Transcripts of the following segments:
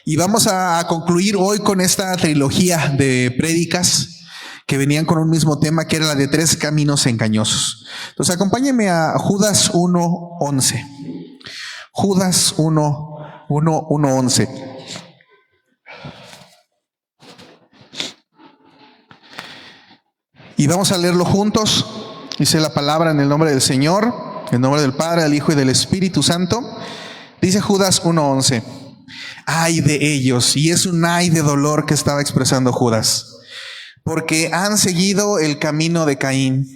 Y vamos a concluir hoy con esta trilogía de prédicas que venían con un mismo tema, que era la de 3 caminos engañosos. Entonces acompáñenme a Judas 1:11. Judas 1:11. Y vamos a leerlo juntos. Dice la palabra en el nombre del Señor, en el nombre del Padre, del Hijo y del Espíritu Santo. Dice Judas 1:11. Ay de ellos, y es un ay de dolor que estaba expresando Judas, porque han seguido el camino de Caín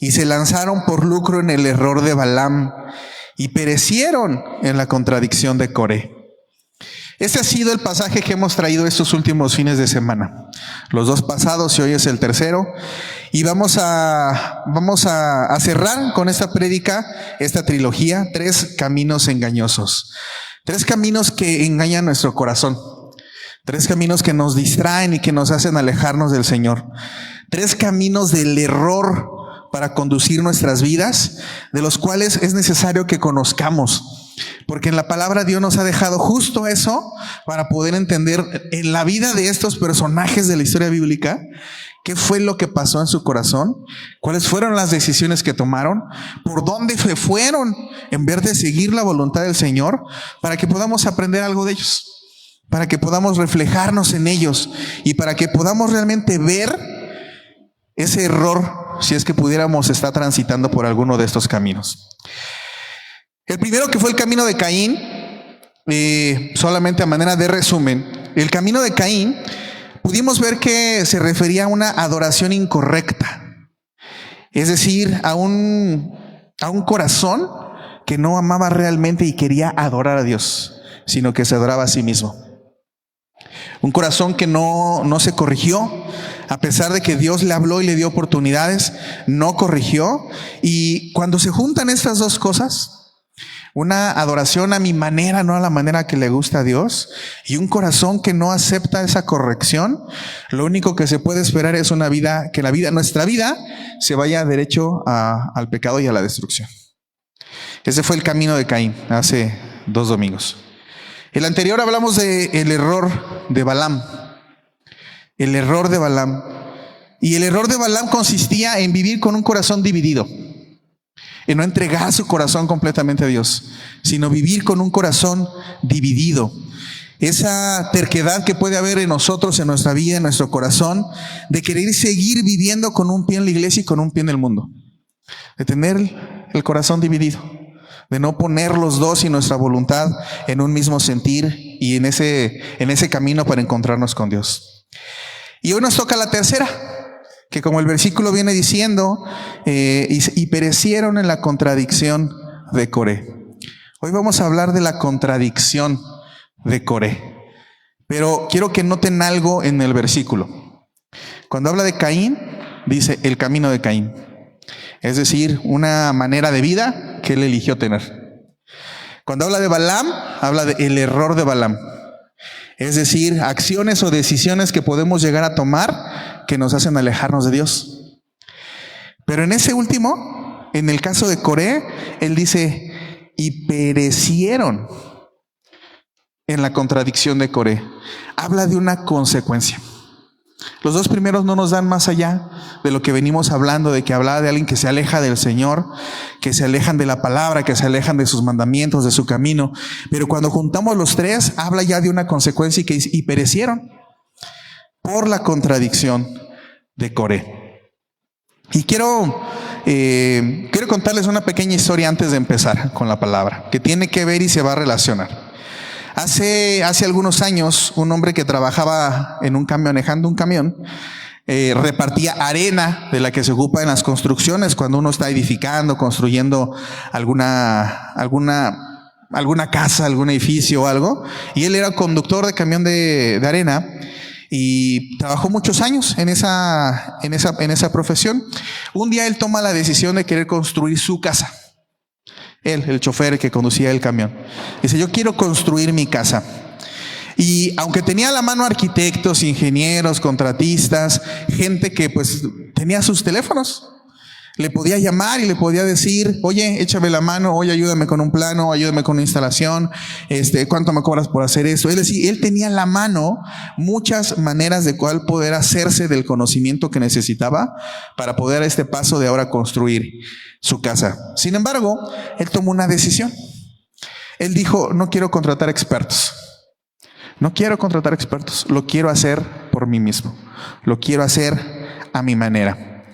y se lanzaron por lucro en el error de Balaam y perecieron en la contradicción de Coré. Este ha sido el pasaje que hemos traído estos últimos fines de semana. Los 2 pasados y hoy es el tercero. Y vamos a cerrar con esta prédica, esta trilogía, 3 caminos engañosos. 3 caminos que engañan nuestro corazón. 3 caminos que nos distraen y que nos hacen alejarnos del Señor. 3 caminos del error para conducir nuestras vidas, de los cuales es necesario que conozcamos. Porque en la palabra Dios nos ha dejado justo eso para poder entender en la vida de estos personajes de la historia bíblica qué fue lo que pasó en su corazón, cuáles fueron las decisiones que tomaron, por dónde se fueron en vez de seguir la voluntad del Señor, para que podamos aprender algo de ellos, para que podamos reflejarnos en ellos y para que podamos realmente ver ese error, si es que pudiéramos estar transitando por alguno de estos caminos. El primero, que fue el camino de Caín, solamente a manera de resumen, el camino de Caín, pudimos ver que se refería a una adoración incorrecta, es decir, a un corazón que no amaba realmente y quería adorar a Dios, sino que se adoraba a sí mismo. Un corazón que no se corrigió, a pesar de que Dios le habló y le dio oportunidades, no corrigió. Y cuando se juntan estas dos cosas, una adoración a mi manera, no a la manera que le gusta a Dios, y un corazón que no acepta esa corrección, lo único que se puede esperar es nuestra vida se vaya derecho al pecado y a la destrucción. Ese fue el camino de Caín hace 2 domingos. El anterior hablamos del error de Balaam. El error de Balaam. Y el error de Balaam consistía en vivir con un corazón dividido, en no entregar su corazón completamente a Dios, sino vivir con un corazón dividido. Esa terquedad que puede haber en nosotros, en nuestra vida, en nuestro corazón, de querer seguir viviendo con un pie en la iglesia y con un pie en el mundo. De tener el corazón dividido, de no poner los dos y nuestra voluntad en un mismo sentir y en ese camino para encontrarnos con Dios. Y hoy nos toca la tercera, que como el versículo viene diciendo, y perecieron en la contradicción de Coré. Hoy vamos a hablar de la contradicción de Coré. Pero quiero que noten algo en el versículo. Cuando habla de Caín, dice el camino de Caín. Es decir, una manera de vida que él eligió tener. Cuando habla de Balaam, habla del error de Balaam. Es decir, acciones o decisiones que podemos llegar a tomar que nos hacen alejarnos de Dios. Pero en ese último, en el caso de Coré, él dice, y perecieron en la contradicción de Coré. Habla de una consecuencia. Los 2 primeros no nos dan más allá de lo que venimos hablando, de que hablaba de alguien que se aleja del Señor, que se alejan de la palabra, que se alejan de sus mandamientos, de su camino. Pero cuando juntamos los 3, habla ya de una consecuencia y perecieron por la contradicción de Coré. Y quiero contarles una pequeña historia antes de empezar con la palabra, que tiene que ver y se va a relacionar. Hace algunos años, un hombre que trabajaba manejando un camión, repartía arena de la que se ocupa en las construcciones cuando uno está edificando, construyendo alguna casa, algún edificio o algo. Y él era conductor de camión de arena y trabajó muchos años en esa profesión. Un día él toma la decisión de querer construir su casa. Él, el chofer que conducía el camión, dice: yo quiero construir mi casa. Y aunque tenía a la mano arquitectos, ingenieros, contratistas, gente que pues tenía sus teléfonos, Le podía llamar y le podía decir, oye, échame la mano, oye, ayúdame con un plano, ayúdame con una instalación, ¿cuánto me cobras por hacer eso? Es decir, él tenía en la mano muchas maneras de cuál poder hacerse del conocimiento que necesitaba para poder a este paso de ahora construir su casa. Sin embargo, él tomó una decisión. Él dijo, no quiero contratar expertos. No quiero contratar expertos, lo quiero hacer por mí mismo. Lo quiero hacer a mi manera.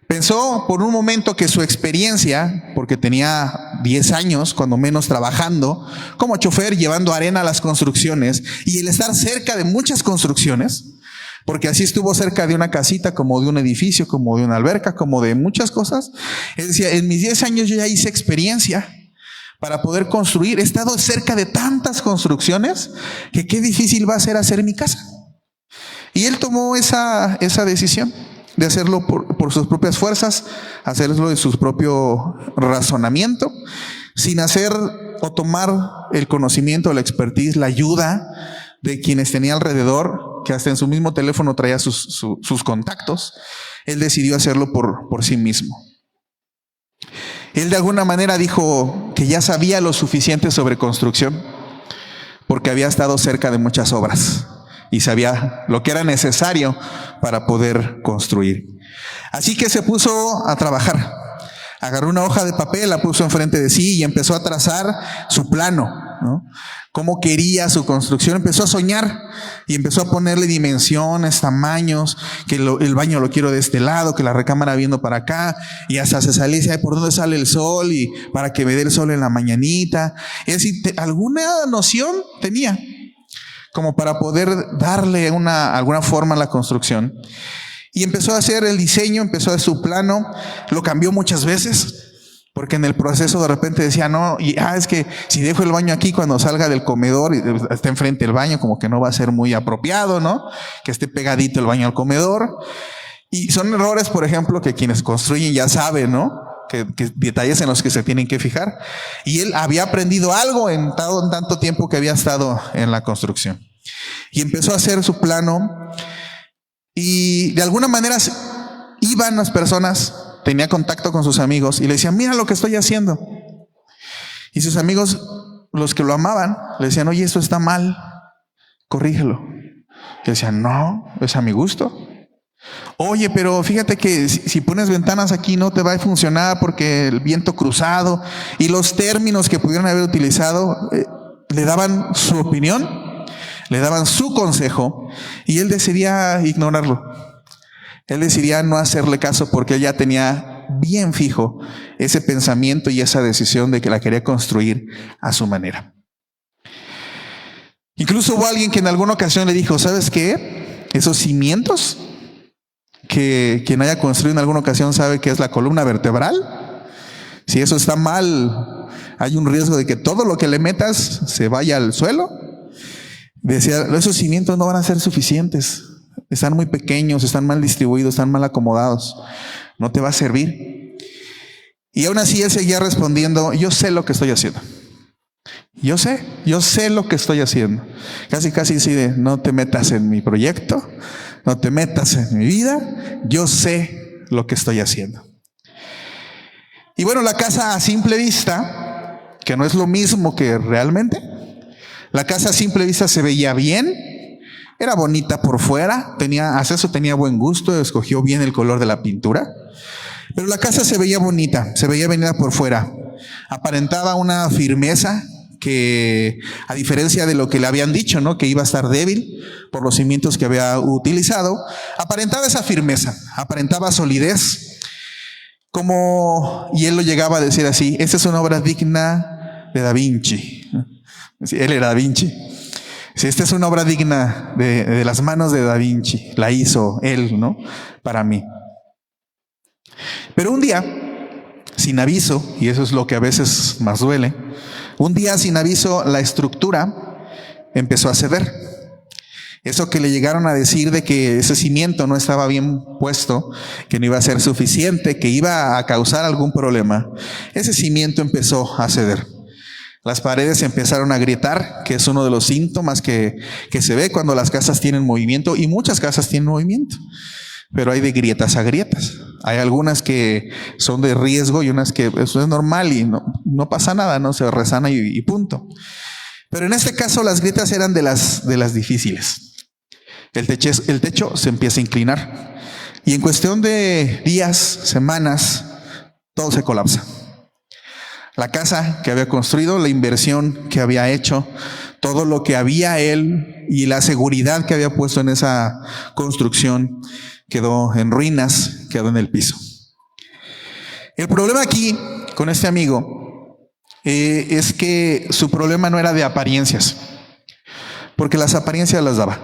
Pensó por un momento que su experiencia, porque tenía 10 años, cuando menos, trabajando como chofer, llevando arena a las construcciones, y el estar cerca de muchas construcciones, porque así estuvo cerca de una casita, como de un edificio, como de una alberca, como de muchas cosas. Él decía, en mis 10 años yo ya hice experiencia para poder construir. He estado cerca de tantas construcciones que qué difícil va a ser hacer mi casa. Y él tomó esa decisión de hacerlo por sus propias fuerzas, hacerlo de su propio razonamiento, sin hacer o tomar el conocimiento, la expertise, la ayuda de quienes tenía alrededor, que hasta en su mismo teléfono traía sus contactos. Él decidió hacerlo por sí mismo. Él de alguna manera dijo que ya sabía lo suficiente sobre construcción, porque había estado cerca de muchas obras y sabía lo que era necesario para poder construir. Así que se puso a trabajar. Agarró una hoja de papel, la puso enfrente de sí y empezó a trazar su plano, ¿no? Cómo quería su construcción. Empezó a soñar y empezó a ponerle dimensiones, tamaños, que el baño lo quiero de este lado, que la recámara viendo para acá, y hasta se salía y decía, ¿por dónde sale el sol? Y para que me dé el sol en la mañanita. Es decir, alguna noción tenía como para poder darle alguna forma a la construcción. Y empezó a hacer el diseño, empezó a hacer su plano, lo cambió muchas veces, porque en el proceso de repente decía, no, es que si dejo el baño aquí cuando salga del comedor y está enfrente del baño, como que no va a ser muy apropiado, ¿no? Que esté pegadito el baño al comedor. Y son errores, por ejemplo, que quienes construyen ya saben, ¿no? Que detalles en los que se tienen que fijar. Y él había aprendido algo en tanto tiempo que había estado en la construcción. Y empezó a hacer su plano. Y de alguna manera iban las personas, tenía contacto con sus amigos y le decían, mira lo que estoy haciendo. Y sus amigos, los que lo amaban, le decían, oye, esto está mal, corrígelo. Y decían, no, es a mi gusto. Oye, pero fíjate que si pones ventanas aquí no te va a funcionar porque el viento cruzado, y los términos que pudieron haber utilizado, le daban su opinión, le daban su consejo, y él decidía ignorarlo. Él decidía no hacerle caso porque él ya tenía bien fijo ese pensamiento y esa decisión de que la quería construir a su manera. Incluso hubo alguien que en alguna ocasión le dijo, ¿sabes qué? Esos cimientos, que quien haya construido en alguna ocasión sabe que es la columna vertebral. Si eso está mal, hay un riesgo de que todo lo que le metas se vaya al suelo. Decía, esos cimientos no van a ser suficientes. Están muy pequeños, están mal distribuidos, están mal acomodados. No te va a servir. Y aún así él seguía respondiendo, yo sé lo que estoy haciendo. Yo sé lo que estoy haciendo. Casi así de, no te metas en mi proyecto, no te metas en mi vida, yo sé lo que estoy haciendo. Y bueno, la casa a simple vista, que no es lo mismo que realmente, la casa a simple vista se veía bien, era bonita por fuera, tenía buen gusto, escogió bien el color de la pintura, pero la casa se veía bonita por fuera, aparentaba una firmeza que, a diferencia de lo que le habían dicho, ¿no? Que iba a estar débil por los cimientos que había utilizado, aparentaba esa firmeza, aparentaba solidez, y él lo llegaba a decir así, esta es una obra digna de Da Vinci. Él era Da Vinci. Esta es una obra digna de las manos de Da Vinci, la hizo él, ¿no? Para mí. Pero un día, sin aviso, y eso es lo que a veces más duele, un día sin aviso la estructura empezó a ceder. Eso que le llegaron a decir de que ese cimiento no estaba bien puesto, que no iba a ser suficiente, que iba a causar algún problema, ese cimiento empezó a ceder. Las paredes empezaron a grietar, que es uno de los síntomas que se ve cuando las casas tienen movimiento, y muchas casas tienen movimiento. pero hay de grietas a grietas. Hay algunas que son de riesgo y unas que eso es normal y no pasa nada, no se resana y punto. Pero en este caso las grietas eran de las difíciles. El techo se empieza a inclinar y en cuestión de días, semanas, todo se colapsa. La casa que había construido, la inversión que había hecho, todo lo que había él y la seguridad que había puesto en esa construcción quedó en ruinas, quedó en el piso. El problema aquí con este amigo es que su problema no era de apariencias, porque las apariencias las daba.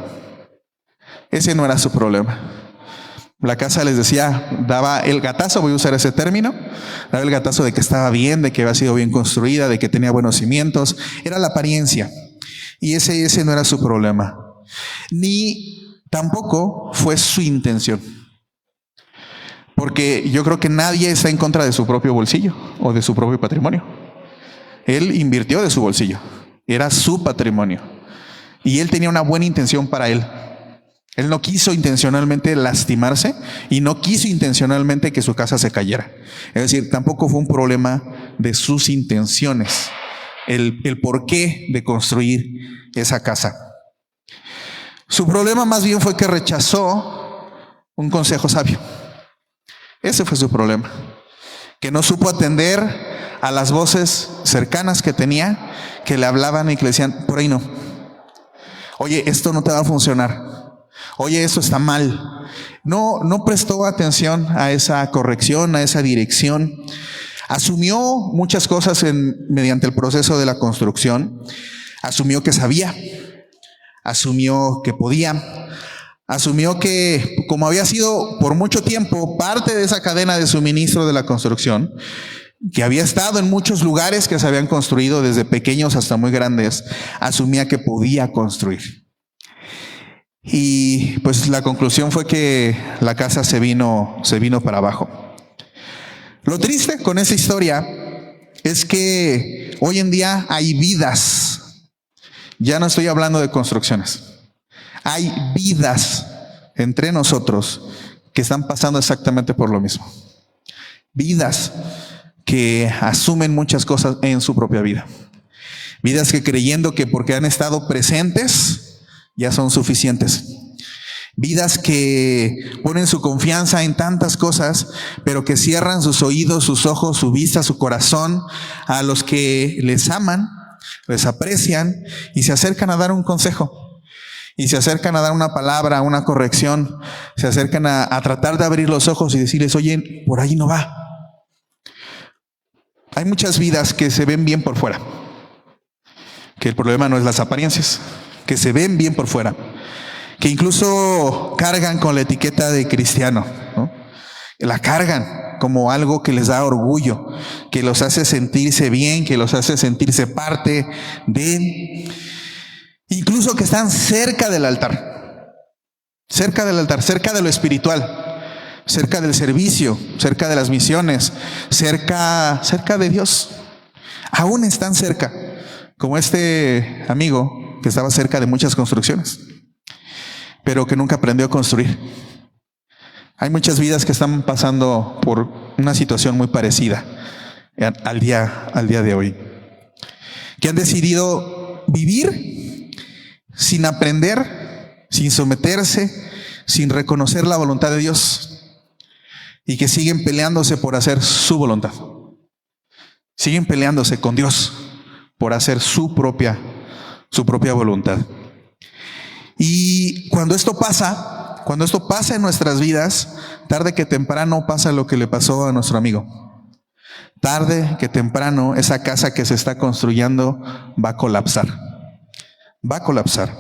Ese no era su problema. La casa, les decía, daba el gatazo, voy a usar ese término, daba el gatazo de que estaba bien, de que había sido bien construida, de que tenía buenos cimientos. Era la apariencia. Y ese no era su problema. Ni tampoco fue su intención. Porque yo creo que nadie está en contra de su propio bolsillo o de su propio patrimonio. Él invirtió de su bolsillo. Era su patrimonio. Y él tenía una buena intención para él. Él no quiso intencionalmente lastimarse y no quiso intencionalmente que su casa se cayera. Es decir, tampoco fue un problema de sus intenciones, el porqué de construir esa casa. Su problema más bien fue que rechazó un consejo sabio. Ese fue su problema. Que no supo atender a las voces cercanas que tenía, que le hablaban y que le decían, por ahí no. Oye, esto no te va a funcionar. Oye, esto está mal. No prestó atención a esa corrección, a esa dirección. Asumió muchas cosas mediante el proceso de la construcción. Asumió que sabía. Asumió que podía. Asumió que, como había sido por mucho tiempo parte de esa cadena de suministro de la construcción, que había estado en muchos lugares que se habían construido desde pequeños hasta muy grandes, asumía que podía construir. Y pues la conclusión fue que la casa se vino para abajo. Lo triste con esa historia es que hoy en día hay vidas. Ya no estoy hablando de construcciones. Hay vidas entre nosotros que están pasando exactamente por lo mismo. Vidas que asumen muchas cosas en su propia vida. Vidas que creyendo que porque han estado presentes ya son suficientes. Vidas que ponen su confianza en tantas cosas, pero que cierran sus oídos, sus ojos, su vista, su corazón a los que les aman, les aprecian y se acercan a dar un consejo. Y se acercan a dar una palabra, una corrección. Se acercan a tratar de abrir los ojos y decirles, oye, por ahí no va. Hay muchas vidas que se ven bien por fuera. Que el problema no es las apariencias. Que se ven bien por fuera, que incluso cargan con la etiqueta de cristiano, ¿no? La cargan como algo que les da orgullo, que los hace sentirse bien, que los hace sentirse parte de, incluso que están cerca del altar, cerca de lo espiritual, cerca del servicio, cerca de las misiones, cerca de Dios. Aún están cerca, como este amigo que estaba cerca de muchas construcciones, pero que nunca aprendió a construir. Hay muchas vidas que están pasando por una situación muy parecida al día de hoy, que han decidido vivir sin aprender, sin someterse, sin reconocer la voluntad de Dios, y que siguen peleándose por hacer su voluntad. Siguen peleándose con Dios por hacer su propia voluntad. Y cuando esto pasa en nuestras vidas, tarde que temprano pasa lo que le pasó a nuestro amigo. Tarde que temprano esa casa que se está construyendo va a colapsar. Va a colapsar.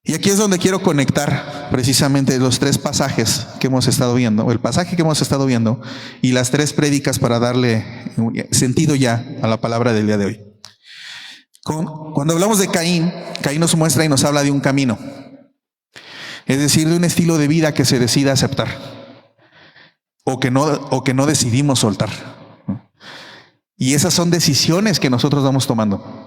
Y aquí es donde quiero conectar precisamente los tres pasajes que hemos estado viendo, el pasaje que hemos estado viendo y las tres prédicas para darle sentido ya a la palabra del día de hoy. Cuando hablamos de Caín, Caín nos muestra y nos habla de un camino, es decir, de un estilo de vida que se decide aceptar o que no decidimos soltar. Y esas son decisiones que nosotros vamos tomando.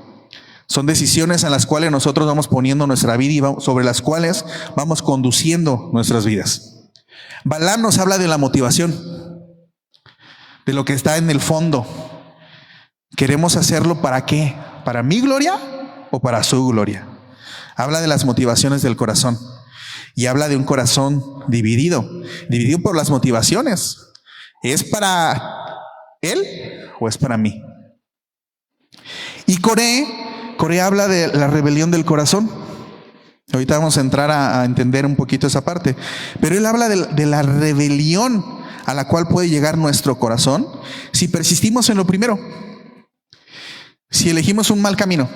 Son decisiones en las cuales nosotros vamos poniendo nuestra vida y sobre las cuales vamos conduciendo nuestras vidas. Balaam nos habla de la motivación, de lo que está en el fondo. ¿Queremos hacerlo para qué? ¿Para mi gloria o para su gloria? Habla de las motivaciones del corazón y habla de un corazón dividido por las motivaciones. ¿Es para él o es para mí? Y Coré habla de la rebelión del corazón. Ahorita vamos a entrar a entender un poquito esa parte. Pero él habla de la rebelión a la cual puede llegar nuestro corazón si persistimos en lo primero. Si elegimos un mal camino.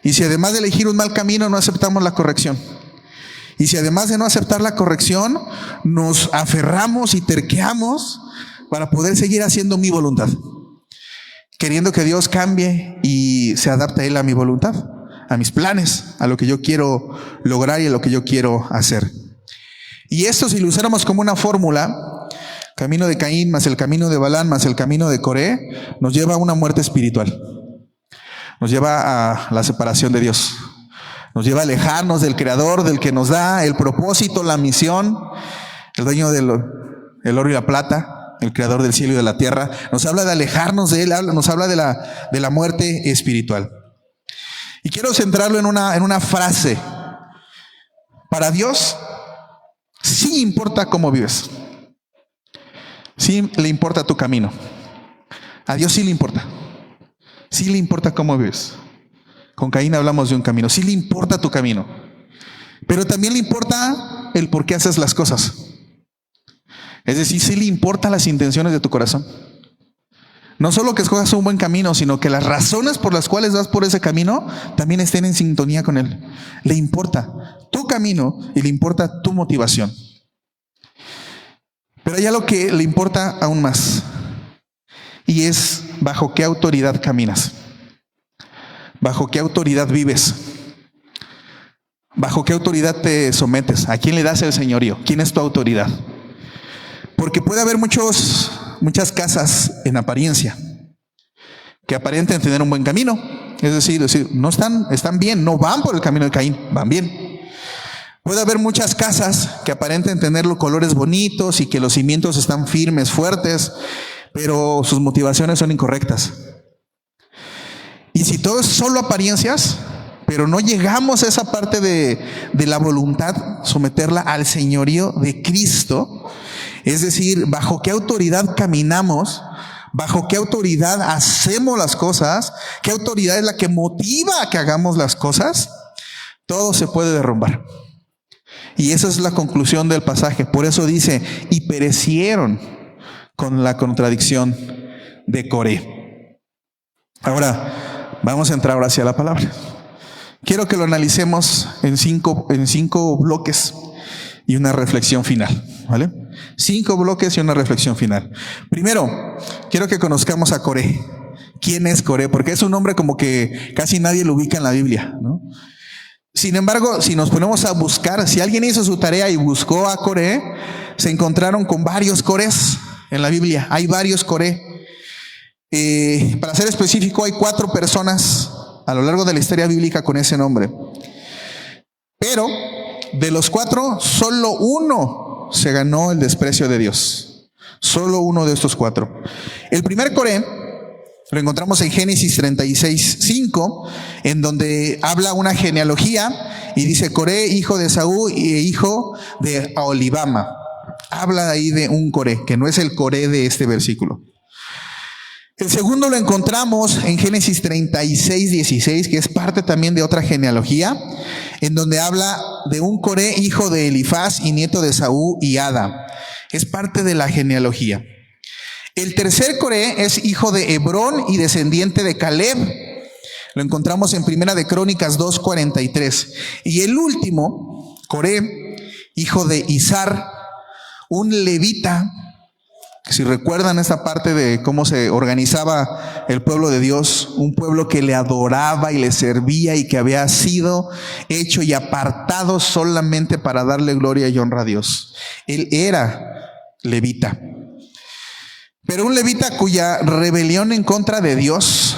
Y si además de elegir un mal camino no aceptamos la corrección. Y si además de no aceptar la corrección nos aferramos y terqueamos para poder seguir haciendo mi voluntad, queriendo que Dios cambie y se adapte a Él a mi voluntad, a mis planes, a lo que yo quiero lograr y a lo que yo quiero hacer. Y esto, si lo usáramos como una fórmula, camino de Caín más el camino de Balaam más el camino de Coré, nos lleva a una muerte espiritual. Nos lleva a la separación de Dios. Nos lleva a alejarnos del Creador, del que nos da el propósito, la misión, el dueño del oro y la plata, el Creador del cielo y de la tierra. Nos habla de alejarnos de Él, nos habla de la muerte espiritual. Y quiero centrarlo en una frase. Para Dios, sí importa cómo vives. Sí le importa tu camino. A Dios sí le importa. Sí le importa cómo vives. Con Caín hablamos de un camino. Sí le importa tu camino. Pero también le importa el por qué haces las cosas. Es decir, sí le importan las intenciones de tu corazón. No solo que escojas un buen camino, sino que las razones por las cuales vas por ese camino también estén en sintonía con Él. Le importa tu camino y le importa tu motivación. Pero hay algo que le importa aún más. Y es bajo qué autoridad caminas. ¿Bajo qué autoridad vives? ¿Bajo qué autoridad te sometes? ¿A quién le das el señorío? ¿Quién es tu autoridad? Porque puede haber muchas casas en apariencia que aparentan tener un buen camino. Es decir, no están bien, no van por el camino de Caín, van bien. Puede haber muchas casas que aparenten tener los colores bonitos y que los cimientos están firmes, fuertes, pero sus motivaciones son incorrectas. Y si todo es solo apariencias, pero no llegamos a esa parte de la voluntad, someterla al señorío de Cristo, es decir, bajo qué autoridad caminamos, bajo qué autoridad hacemos las cosas, qué autoridad es la que motiva a que hagamos las cosas, todo se puede derrumbar. Y esa es la conclusión del pasaje. Por eso dice, y perecieron con la contradicción de Coré. Ahora, vamos a entrar ahora hacia la palabra. Quiero que lo analicemos en cinco bloques y una reflexión final, ¿vale? 5 bloques y una reflexión final. Primero, quiero que conozcamos a Coré. ¿Quién es Coré? Porque es un nombre como que casi nadie lo ubica en la Biblia, ¿no? Sin embargo, si nos ponemos a buscar, si alguien hizo su tarea y buscó a Coré, se encontraron con varios Corés en la Biblia. Hay varios Coré. Para ser específico, hay 4 personas a lo largo de la historia bíblica con ese nombre. Pero de los 4, solo uno se ganó el desprecio de Dios. Solo uno de estos 4. El primer Coré lo encontramos en Génesis 36:5, en donde habla una genealogía y dice Coré, hijo de Esaú e hijo de Aholibama. Habla ahí de un Coré, que no es el Coré de este versículo. El segundo lo encontramos en Génesis 36:16, que es parte también de otra genealogía, en donde habla de un Coré, hijo de Elifaz y nieto de Esaú y Ada. Es parte de la genealogía. El tercer Coré es hijo de Hebrón y descendiente de Caleb. Lo encontramos en Primera de Crónicas 2:43. Y el último, Coré, hijo de Izar, un levita, que si recuerdan esta parte de cómo se organizaba el pueblo de Dios, un pueblo que le adoraba y le servía y que había sido hecho y apartado solamente para darle gloria y honra a Dios. Él era levita. Pero un levita cuya rebelión en contra de Dios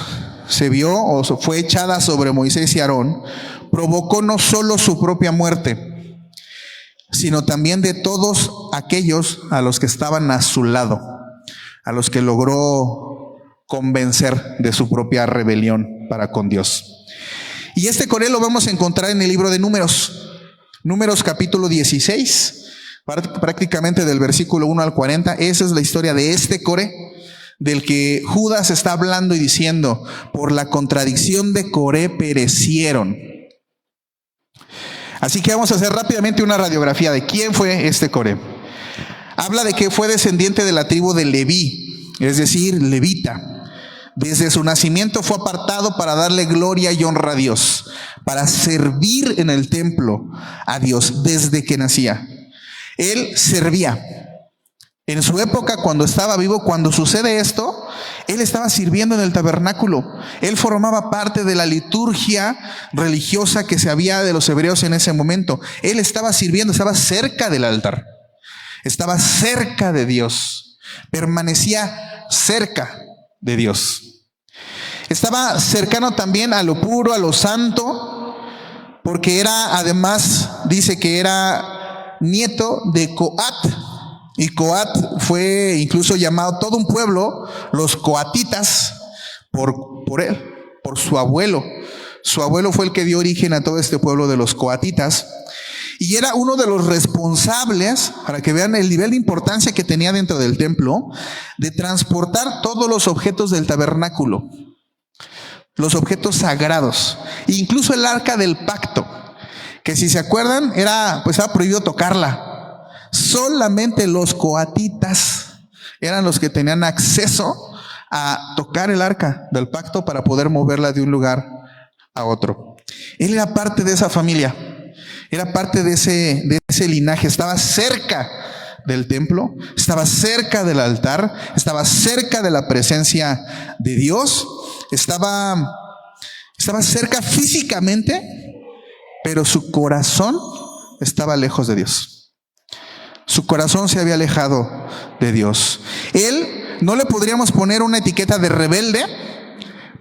se vio o fue echada sobre Moisés y Aarón, provocó no solo su propia muerte, sino también de todos aquellos a los que estaban a su lado, a los que logró convencer de su propia rebelión para con Dios. Y este Coré lo vamos a encontrar en el libro de Números, Números capítulo 16, prácticamente del versículo 1 al 40. Esa es la historia de este Coré, del que Judas está hablando y diciendo: por la contradicción de Coré perecieron. Así que vamos a hacer rápidamente una radiografía de quién fue este Coré. Habla de que fue descendiente de la tribu de Leví, es decir, levita. Desde su nacimiento fue apartado para darle gloria y honra a Dios, para servir en el templo a Dios desde que nacía. Él servía. En su época, cuando estaba vivo, cuando sucede esto, él estaba sirviendo en el tabernáculo. Él formaba parte de la liturgia religiosa que se había de los hebreos en ese momento. Él estaba sirviendo, estaba cerca del altar. Estaba cerca de Dios. Permanecía cerca de Dios. Estaba cercano también a lo puro, a lo santo, porque era, además, dice que era nieto de Coat. Y Coat fue incluso llamado todo un pueblo, los coatitas, por él, por su abuelo. Su abuelo fue el que dio origen a todo este pueblo de los coatitas. Y era uno de los responsables, para que vean el nivel de importancia que tenía dentro del templo, de transportar todos los objetos del tabernáculo, los objetos sagrados, incluso el arca del pacto, que si se acuerdan, estaba prohibido tocarla. Solamente los coatitas eran los que tenían acceso a tocar el arca del pacto para poder moverla de un lugar a otro. Él era parte de esa familia, era parte de ese linaje, estaba cerca del templo, estaba cerca del altar, estaba cerca de la presencia de Dios, estaba cerca físicamente, pero su corazón estaba lejos de Dios. Su corazón se había alejado de Dios. Él no le podríamos poner una etiqueta de rebelde,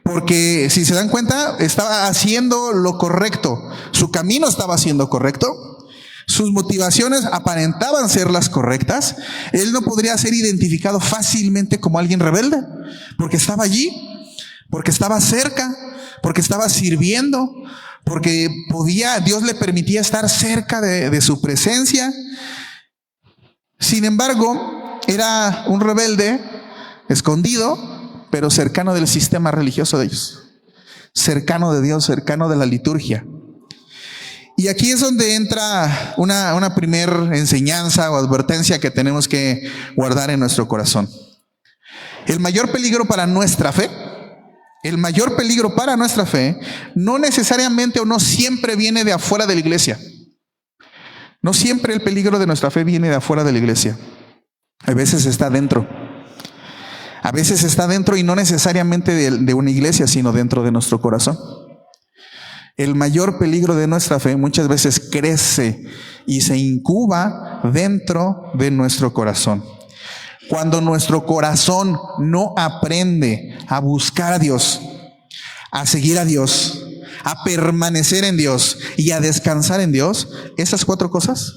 porque si se dan cuenta, estaba haciendo lo correcto. Su camino estaba siendo correcto. Sus motivaciones aparentaban ser las correctas. Él no podría ser identificado fácilmente como alguien rebelde, porque estaba allí, porque estaba cerca, porque estaba sirviendo, porque Dios le permitía estar cerca de su presencia. Sin embargo, era un rebelde escondido, pero cercano del sistema religioso de ellos, cercano de Dios, cercano de la liturgia. Y aquí es donde entra una primera enseñanza o advertencia que tenemos que guardar en nuestro corazón. El mayor peligro para nuestra fe, no necesariamente o no siempre viene de afuera de la iglesia. No siempre el peligro de nuestra fe viene de afuera de la iglesia. A veces está dentro. A veces está dentro y no necesariamente de una iglesia, sino dentro de nuestro corazón. El mayor peligro de nuestra fe muchas veces crece y se incuba dentro de nuestro corazón. Cuando nuestro corazón no aprende a buscar a Dios, a seguir a Dios, a permanecer en Dios y a descansar en Dios, esas 4 cosas,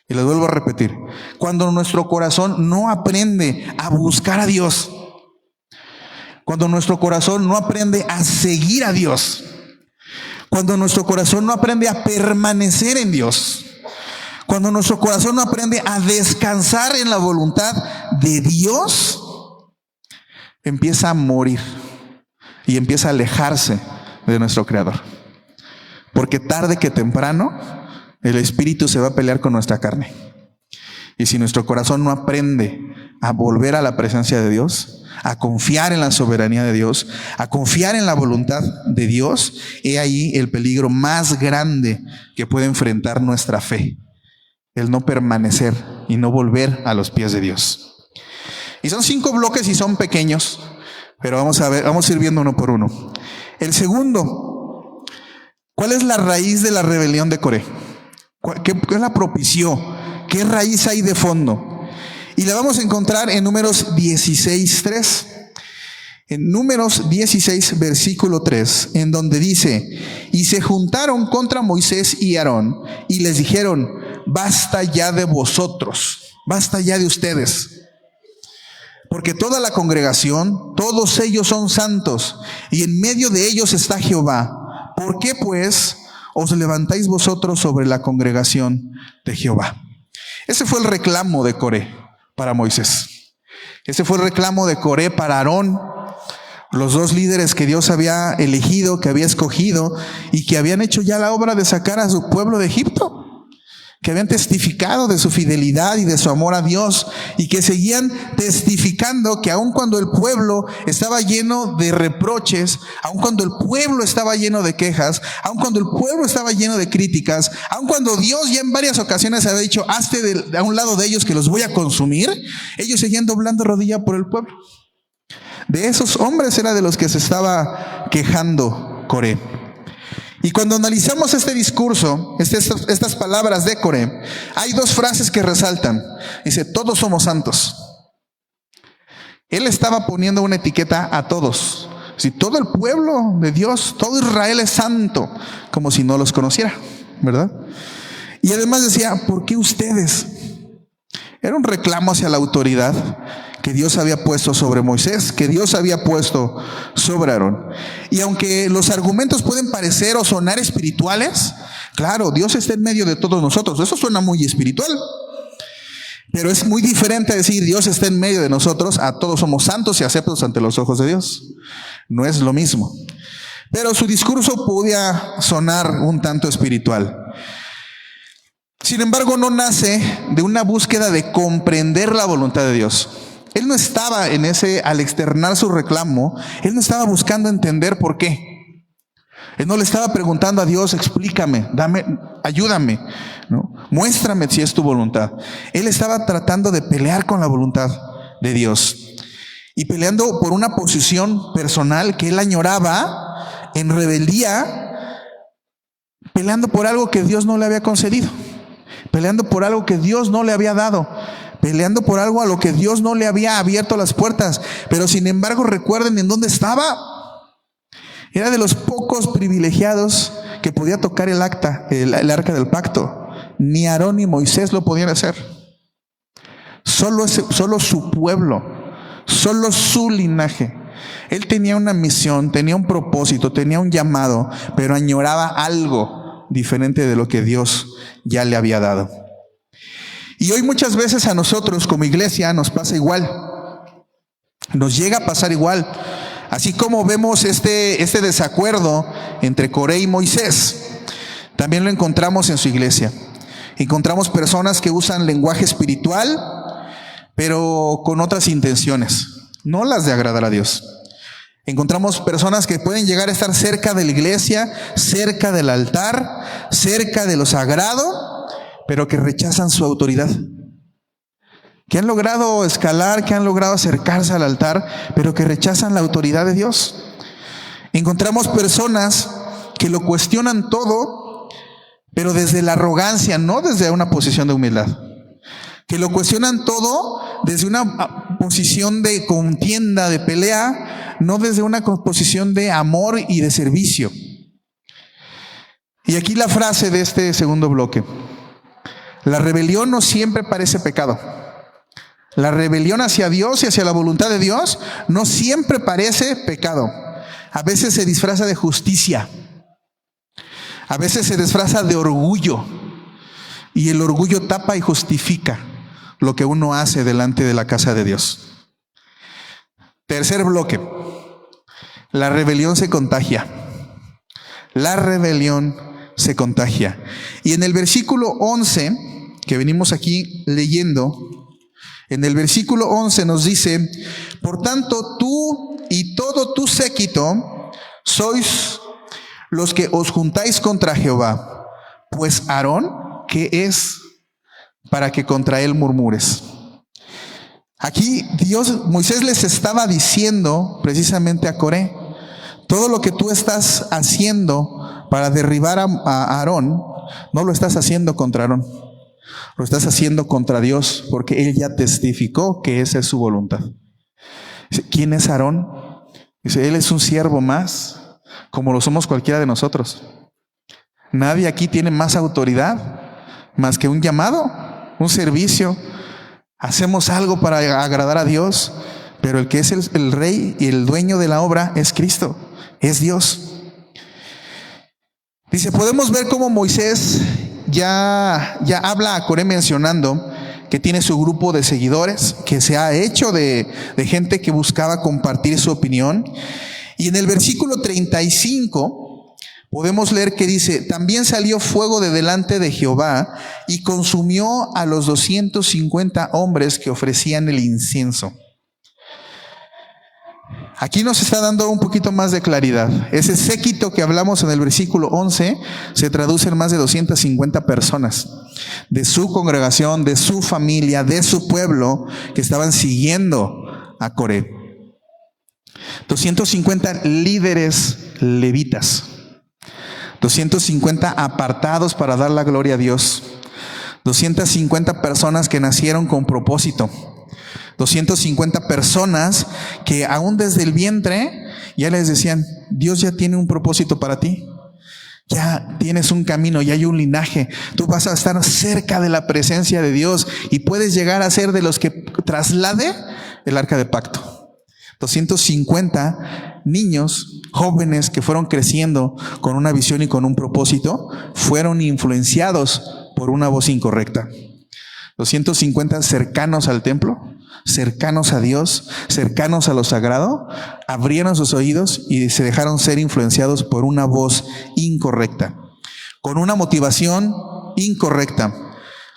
y les vuelvo a repetir, cuando nuestro corazón no aprende a buscar a Dios, cuando nuestro corazón no aprende a seguir a Dios, cuando nuestro corazón no aprende a permanecer en Dios, cuando nuestro corazón no aprende a descansar en la voluntad de Dios, empieza a morir y empieza a alejarse de nuestro Creador. Porque tarde que temprano el Espíritu se va a pelear con nuestra carne. Y si nuestro corazón no aprende a volver a la presencia de Dios, a confiar en la soberanía de Dios, a confiar en la voluntad de Dios, he ahí el peligro más grande que puede enfrentar nuestra fe: el no permanecer y no volver a los pies de Dios. Y son 5 bloques y son pequeños, pero vamos a ir viendo uno por uno. El segundo, ¿cuál es la raíz de la rebelión de Coré? ¿Qué la propició? ¿Qué raíz hay de fondo? Y la vamos a encontrar en Números 16:3. En Números 16, versículo 3, en donde dice: y se juntaron contra Moisés y Aarón, y les dijeron: basta ya de vosotros, basta ya de ustedes. Porque toda la congregación, todos ellos son santos, y en medio de ellos está Jehová. ¿Por qué pues os levantáis vosotros sobre la congregación de Jehová? Ese fue el reclamo de Coré para Moisés. Ese fue el reclamo de Coré para Aarón, los dos líderes que Dios había elegido, que había escogido y que habían hecho ya la obra de sacar a su pueblo de Egipto, que habían testificado de su fidelidad y de su amor a Dios, y que seguían testificando que aun cuando el pueblo estaba lleno de reproches, aun cuando el pueblo estaba lleno de quejas, aun cuando el pueblo estaba lleno de críticas, aun cuando Dios ya en varias ocasiones había dicho, hazte a un lado de ellos que los voy a consumir, ellos seguían doblando rodilla por el pueblo. De esos hombres era de los que se estaba quejando Coré. Y cuando analizamos este discurso, estas palabras de Coré, hay dos frases que resaltan. Dice, todos somos santos. Él estaba poniendo una etiqueta a todos. Si todo el pueblo de Dios, todo Israel es santo, como si no los conociera, ¿verdad? Y además decía, ¿por qué ustedes? Era un reclamo hacia la autoridad que Dios había puesto sobre Moisés, que Dios había puesto sobre Aarón. Y aunque los argumentos pueden parecer o sonar espirituales, claro, Dios está en medio de todos nosotros. Eso suena muy espiritual. Pero es muy diferente decir Dios está en medio de nosotros a todos somos santos y aceptos ante los ojos de Dios. No es lo mismo. Pero su discurso podía sonar un tanto espiritual. Sin embargo, no nace de una búsqueda de comprender la voluntad de Dios. Él no estaba al externar su reclamo, él no estaba buscando entender por qué. Él no le estaba preguntando a Dios, explícame, ayúdame, ¿no? Muéstrame si es tu voluntad. Él estaba tratando de pelear con la voluntad de Dios y peleando por una posición personal que él añoraba en rebeldía, peleando por algo que Dios no le había concedido, peleando por algo que Dios no le había dado, peleando por algo a lo que Dios no le había abierto las puertas. Pero sin embargo, recuerden en dónde estaba. Era de los pocos privilegiados que podía tocar el arca del pacto. Ni Aarón ni Moisés lo podían hacer. Solo su pueblo, solo su linaje. Él tenía una misión, tenía un propósito, tenía un llamado, pero añoraba algo diferente de lo que Dios ya le había dado. Y hoy muchas veces a nosotros como iglesia nos pasa igual. Nos llega a pasar igual. Así como vemos este desacuerdo entre Coré y Moisés, también lo encontramos en su iglesia. Encontramos personas que usan lenguaje espiritual, pero con otras intenciones, no las de agradar a Dios. Encontramos personas que pueden llegar a estar cerca de la iglesia, cerca del altar, cerca de lo sagrado, pero que rechazan su autoridad. Que han logrado escalar, que han logrado acercarse al altar, pero que rechazan la autoridad de Dios. Encontramos personas que lo cuestionan todo, pero desde la arrogancia, no desde una posición de humildad. Que lo cuestionan todo desde una posición de contienda, de pelea, no desde una posición de amor y de servicio. Y aquí la frase de este segundo bloque. La rebelión no siempre parece pecado. La rebelión hacia Dios y hacia la voluntad de Dios no siempre parece pecado. A veces se disfraza de justicia. A veces se disfraza de orgullo. Y el orgullo tapa y justifica lo que uno hace delante de la casa de Dios. Tercer bloque. La rebelión se contagia. La rebelión se contagia. Y en el versículo 11, que venimos aquí leyendo, en el versículo 11 nos dice, por tanto tú y todo tu séquito sois los que os juntáis contra Jehová, pues Aarón, ¿qué es para que contra él murmures? Aquí Moisés les estaba diciendo precisamente a Coré, todo lo que tú estás haciendo para derribar a Aarón, no lo estás haciendo contra Aarón, lo estás haciendo contra Dios, porque él ya testificó que esa es su voluntad. Dice, ¿quién es Aarón? Dice, él es un siervo más, como lo somos cualquiera de nosotros. Nadie aquí tiene más autoridad más que un llamado, un servicio. Hacemos algo para agradar a Dios, pero el que es el rey y el dueño de la obra es Cristo, es Dios. Dice, podemos ver cómo Moisés ya habla a Coré mencionando que tiene su grupo de seguidores, que se ha hecho de gente que buscaba compartir su opinión. Y en el versículo 35 podemos leer que dice, también salió fuego de delante de Jehová y consumió a los 250 hombres que ofrecían el incienso. Aquí nos está dando un poquito más de claridad. Ese séquito que hablamos en el versículo 11 se traduce en más de 250 personas de su congregación, de su familia, de su pueblo, que estaban siguiendo a Coré. 250 líderes levitas, 250 apartados para dar la gloria a Dios, 250 personas que nacieron con propósito, 250 personas que aún desde el vientre ya les decían, Dios ya tiene un propósito para ti, ya tienes un camino, ya hay un linaje, tú vas a estar cerca de la presencia de Dios y puedes llegar a ser de los que traslade el arca de pacto. 250 niños, jóvenes que fueron creciendo con una visión y con un propósito, fueron influenciados por una voz incorrecta. 250 cercanos al templo, cercanos a Dios, cercanos a lo sagrado, abrieron sus oídos y se dejaron ser influenciados por una voz incorrecta, con una motivación incorrecta,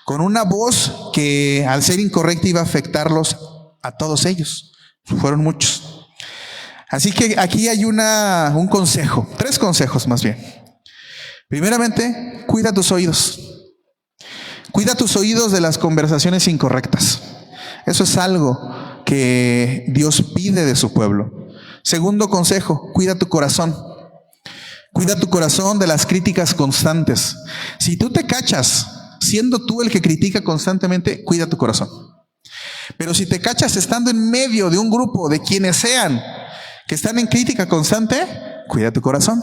con una voz que al ser incorrecta iba a afectarlos a todos ellos. Fueron muchos. Así que aquí hay un consejo, 3 consejos más bien. Primeramente, cuida tus oídos. Cuida tus oídos de las conversaciones incorrectas. Eso es algo que Dios pide de su pueblo. Segundo consejo, cuida tu corazón. Cuida tu corazón de las críticas constantes. Si tú te cachas siendo tú el que critica constantemente, cuida tu corazón. Pero si te cachas estando en medio de un grupo de quienes sean que están en crítica constante, cuida tu corazón.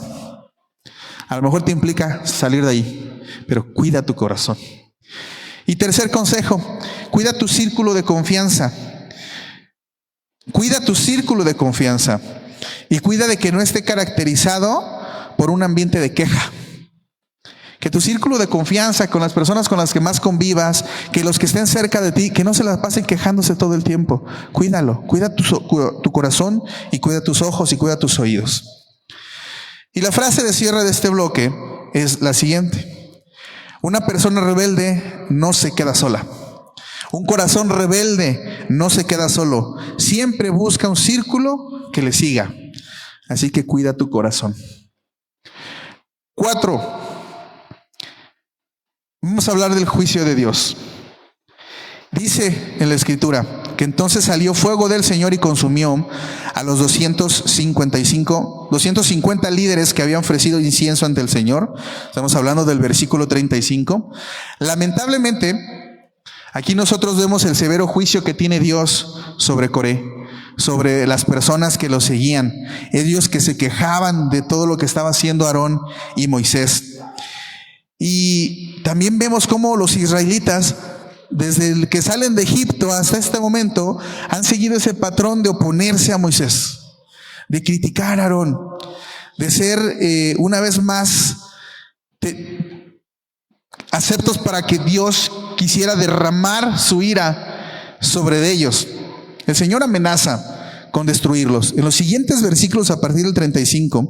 A lo mejor te implica salir de ahí, pero cuida tu corazón. Y tercer consejo, cuida tu círculo de confianza. Cuida tu círculo de confianza y cuida de que no esté caracterizado por un ambiente de queja. Que tu círculo de confianza con las personas con las que más convivas, que los que estén cerca de ti, que no se las pasen quejándose todo el tiempo. Cuídalo, cuida tu corazón y cuida tus ojos y cuida tus oídos. Y la frase de cierre de este bloque es la siguiente. Una persona rebelde no se queda sola. Un corazón rebelde no se queda solo. Siempre busca un círculo que le siga. Así que cuida tu corazón. 4. Vamos a hablar del juicio de Dios. Dice en la Escritura que entonces salió fuego del Señor y consumió a los 250 líderes que habían ofrecido incienso ante el Señor. Estamos hablando del versículo 35. Lamentablemente, aquí nosotros vemos el severo juicio que tiene Dios sobre Coré, sobre las personas que lo seguían, ellos que se quejaban de todo lo que estaba haciendo Aarón y Moisés. Y también vemos cómo los israelitas, desde el que salen de Egipto hasta este momento, han seguido ese patrón de oponerse a Moisés, de criticar a Aarón, de ser una vez más aceptos para que Dios quisiera derramar su ira sobre ellos. El Señor amenaza con destruirlos. En los siguientes versículos, a partir del 35,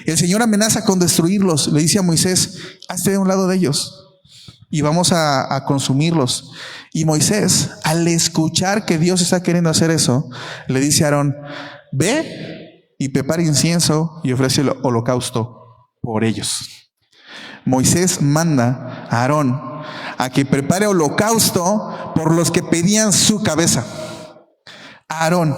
el Señor amenaza con destruirlos. Le dice a Moisés, hazte de un lado de ellos y vamos a consumirlos. Y Moisés, al escuchar que Dios está queriendo hacer eso, le dice a Aarón, ve y prepara incienso y ofrece el holocausto por ellos. Moisés manda a Aarón a que prepare holocausto por los que pedían su cabeza. A Aarón,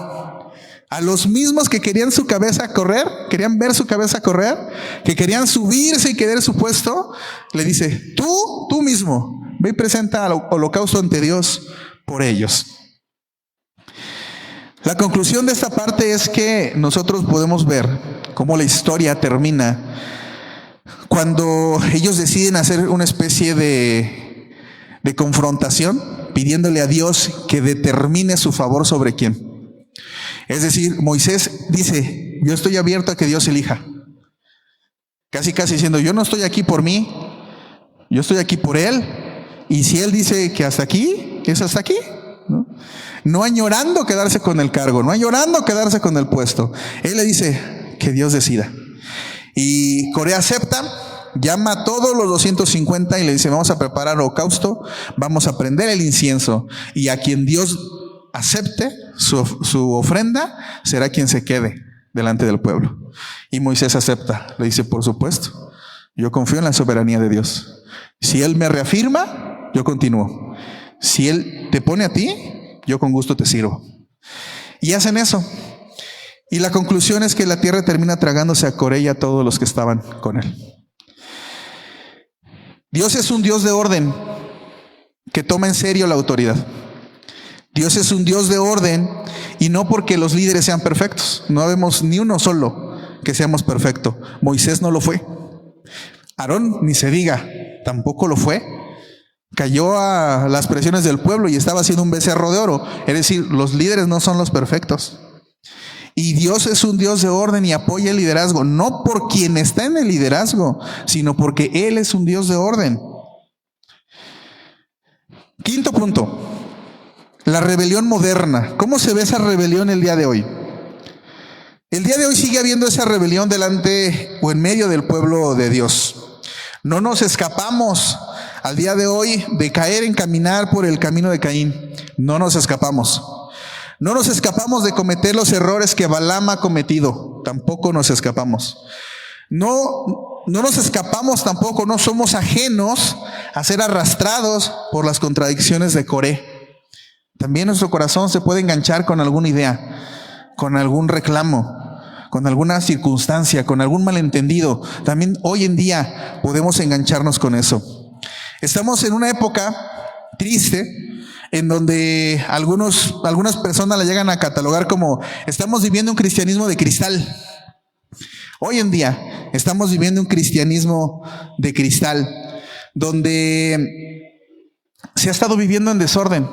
a los mismos que querían su cabeza correr, querían ver su cabeza correr, que querían subirse y querer su puesto, le dice, tú mismo, ve y presenta al holocausto ante Dios por ellos. La conclusión de esta parte es que nosotros podemos ver cómo la historia termina cuando ellos deciden hacer una especie de de confrontación, pidiéndole a Dios que determine su favor sobre quién. Es decir, Moisés dice, yo estoy abierto a que Dios elija. Casi diciendo, yo no estoy aquí por mí, yo estoy aquí por Él. Y si Él dice que hasta aquí, es hasta aquí. No añorando quedarse con el cargo, no añorando quedarse con el puesto. Él le dice que Dios decida. Y Coré acepta, llama a todos los 250 y le dice, vamos a preparar holocausto, vamos a prender el incienso. Y a quien Dios acepte su ofrenda, será quien se quede delante del pueblo. Y Moisés acepta, le dice, por supuesto, yo confío en la soberanía de Dios. Si Él me reafirma, yo continúo. Si Él te pone a ti, yo con gusto te sirvo. Y hacen eso. Y la conclusión es que la tierra termina tragándose a Coré y a todos los que estaban con él. Dios es un Dios de orden que toma en serio la autoridad. Dios es un Dios de orden y no porque los líderes sean perfectos. No vemos ni uno solo que seamos perfectos. Moisés no lo fue. Aarón, ni se diga, tampoco lo fue. Cayó a las presiones del pueblo y estaba haciendo un becerro de oro. Es decir, los líderes no son los perfectos. Y Dios es un Dios de orden y apoya el liderazgo, no por quien está en el liderazgo, sino porque Él es un Dios de orden. Quinto punto, la rebelión moderna. ¿Cómo se ve esa rebelión el día de hoy? El día de hoy sigue habiendo esa rebelión delante o en medio del pueblo de Dios. No nos escapamos al día de hoy de caer en caminar por el camino de Caín. No nos escapamos. No nos escapamos de cometer los errores que Balaam ha cometido. Tampoco nos escapamos. No nos escapamos tampoco, no somos ajenos a ser arrastrados por las contradicciones de Coré. También nuestro corazón se puede enganchar con alguna idea, con algún reclamo, con alguna circunstancia, con algún malentendido. También hoy en día podemos engancharnos con eso. Estamos en una época triste en donde algunas personas la llegan a catalogar como estamos viviendo un cristianismo de cristal. Hoy en día estamos viviendo un cristianismo de cristal, donde se ha estado viviendo en desorden.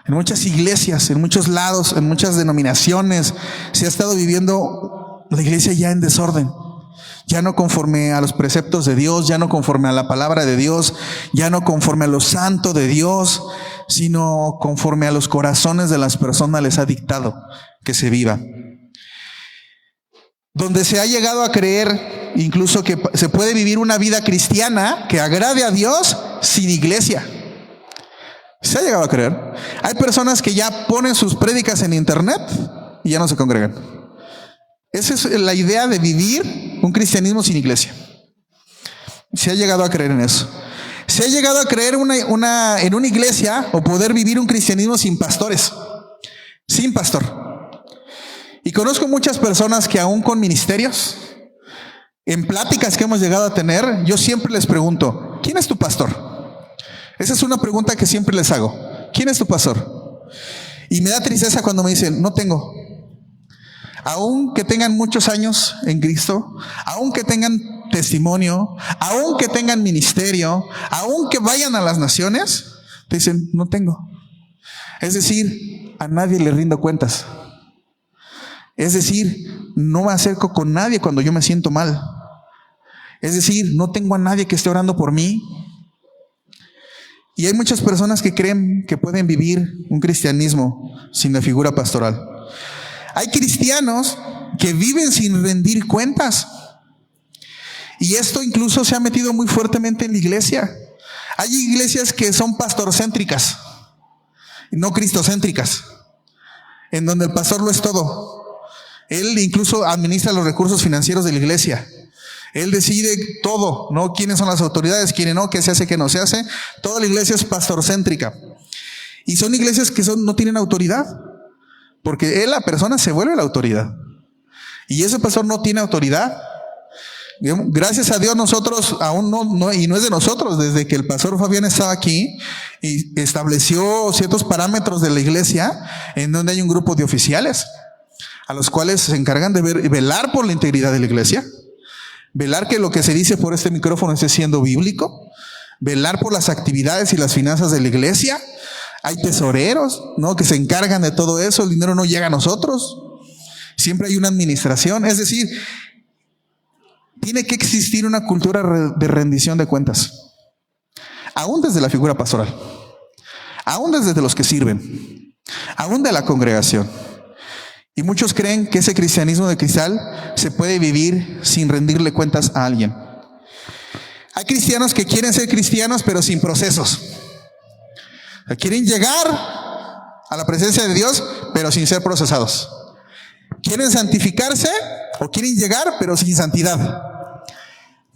En muchas iglesias, en muchos lados, en muchas denominaciones, se ha estado viviendo la iglesia ya en desorden. Ya no conforme a los preceptos de Dios, ya no conforme a la palabra de Dios, ya no conforme a lo santo de Dios, sino conforme a los corazones de las personas les ha dictado que se viva. Donde se ha llegado a creer incluso que se puede vivir una vida cristiana que agrade a Dios sin iglesia. Se ha llegado a creer. Hay personas que ya ponen sus prédicas en internet y ya no se congregan. Esa es la idea de vivir un cristianismo sin iglesia. Se ha llegado a creer en eso. Se ha llegado a creer en una iglesia o poder vivir un cristianismo sin pastores, sin pastor. Y conozco muchas personas que aún con ministerios, en pláticas que hemos llegado a tener, yo siempre les pregunto, ¿quién es tu pastor? Esa es una pregunta que siempre les hago. ¿Quién es tu pastor? Y me da tristeza cuando me dicen, no tengo. Aun que tengan muchos años en Cristo, aun que tengan testimonio, aun que tengan ministerio, aun que vayan a las naciones, te dicen, no tengo. Es decir, a nadie le rindo cuentas. Es decir, no me acerco con nadie cuando yo me siento mal. Es decir, no tengo a nadie que esté orando por mí. Y hay muchas personas que creen que pueden vivir un cristianismo sin la figura pastoral. Hay cristianos que viven sin rendir cuentas. Y esto incluso se ha metido muy fuertemente en la iglesia. Hay iglesias que son pastorcéntricas, no cristocéntricas, en donde el pastor lo es todo. Él incluso administra los recursos financieros de la iglesia. Él decide todo, ¿no? ¿Quiénes son las autoridades? ¿Quiénes no? ¿Qué se hace? ¿Qué no se hace? Toda la iglesia es pastorcéntrica. Y son iglesias que no tienen autoridad. Porque la persona se vuelve la autoridad. Y ese pastor no tiene autoridad. Gracias a Dios nosotros aún no, y no es de nosotros, desde que el pastor Fabián estaba aquí y estableció ciertos parámetros de la iglesia en donde hay un grupo de oficiales a los cuales se encargan de velar por la integridad de la iglesia, velar que lo que se dice por este micrófono esté siendo bíblico, velar por las actividades y las finanzas de la iglesia. Hay tesoreros, ¿no?, que se encargan de todo eso. El dinero no llega a nosotros. Siempre hay una administración. Es decir, tiene que existir una cultura de rendición de cuentas. Aún desde la figura pastoral. Aún desde los que sirven. Aún de la congregación. Y muchos creen que ese cristianismo de cristal se puede vivir sin rendirle cuentas a alguien. Hay cristianos que quieren ser cristianos pero sin procesos. Quieren llegar a la presencia de Dios pero sin ser procesados. Quieren santificarse o quieren llegar pero sin santidad.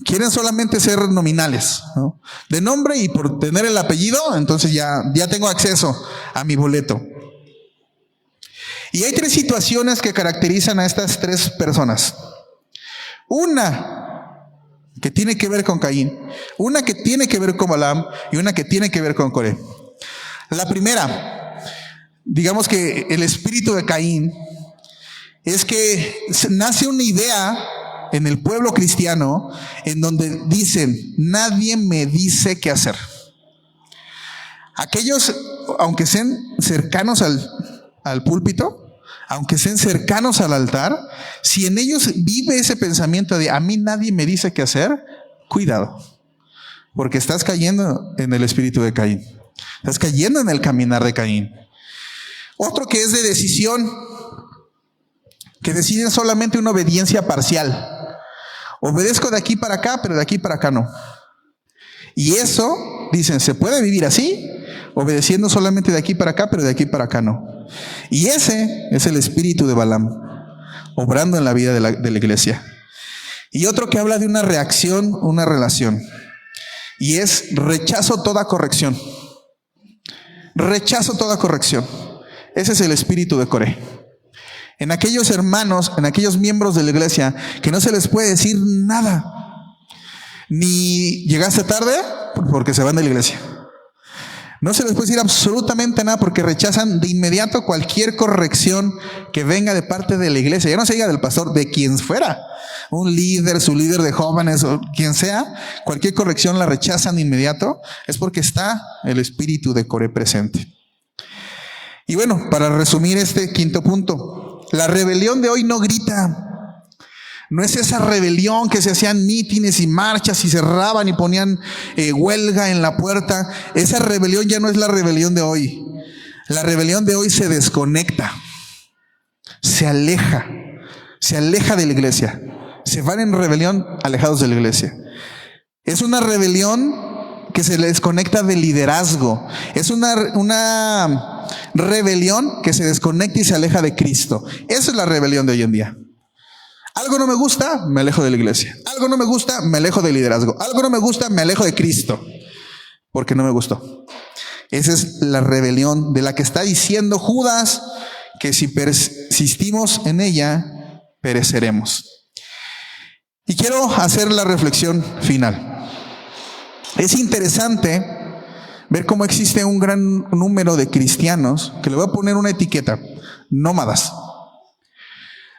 Quieren solamente ser nominales, ¿no?, de nombre, y por tener el apellido, entonces ya tengo acceso a mi boleto. Y hay 3 situaciones que caracterizan a estas 3 personas. Una que tiene que ver con Caín, una que tiene que ver con Balaam y una que tiene que ver con Coré. La primera, digamos que el espíritu de Caín, es que nace una idea en el pueblo cristiano en donde dicen: nadie me dice qué hacer. Aquellos, aunque sean cercanos al púlpito, aunque sean cercanos al altar, si en ellos vive ese pensamiento de a mí nadie me dice qué hacer, cuidado, porque estás cayendo en el espíritu de Caín. Estás cayendo en el caminar de Caín. Otro que es de decisión, que deciden solamente una obediencia parcial. Obedezco de aquí para acá, pero de aquí para acá no. Y eso, dicen, se puede vivir así, obedeciendo solamente de aquí para acá, pero de aquí para acá no. Y ese es el espíritu de Balaam, obrando en la vida de la iglesia. Y otro que habla de una reacción, una relación. Y es rechazo toda corrección. Rechazo toda corrección. Ese es el espíritu de Coré. En aquellos hermanos, en aquellos miembros de la iglesia, que no se les puede decir nada. Ni llegaste tarde, porque se van de la iglesia. No se les puede decir absolutamente nada porque rechazan de inmediato cualquier corrección que venga de parte de la iglesia. Ya no se diga del pastor, de quien fuera. Un líder, su líder de jóvenes o quien sea, cualquier corrección la rechazan de inmediato. Es porque está el espíritu de Coré presente. Y bueno, para resumir este quinto punto, la rebelión de hoy no grita. No es esa rebelión que se hacían mítines y marchas y cerraban y ponían huelga en la puerta. Esa rebelión ya no es la rebelión de hoy. La rebelión de hoy se desconecta, se aleja de la iglesia. Se van en rebelión alejados de la iglesia. Es una rebelión que se desconecta del liderazgo. Es una rebelión que se desconecta y se aleja de Cristo. Esa es la rebelión de hoy en día. Algo no me gusta, me alejo de la iglesia. Algo no me gusta, me alejo del liderazgo. Algo no me gusta, me alejo de Cristo, porque no me gustó. Esa es la rebelión de la que está diciendo Judas, que si persistimos en ella, pereceremos. Y quiero hacer la reflexión final. Es interesante ver cómo existe un gran número de cristianos, que le voy a poner una etiqueta: nómadas.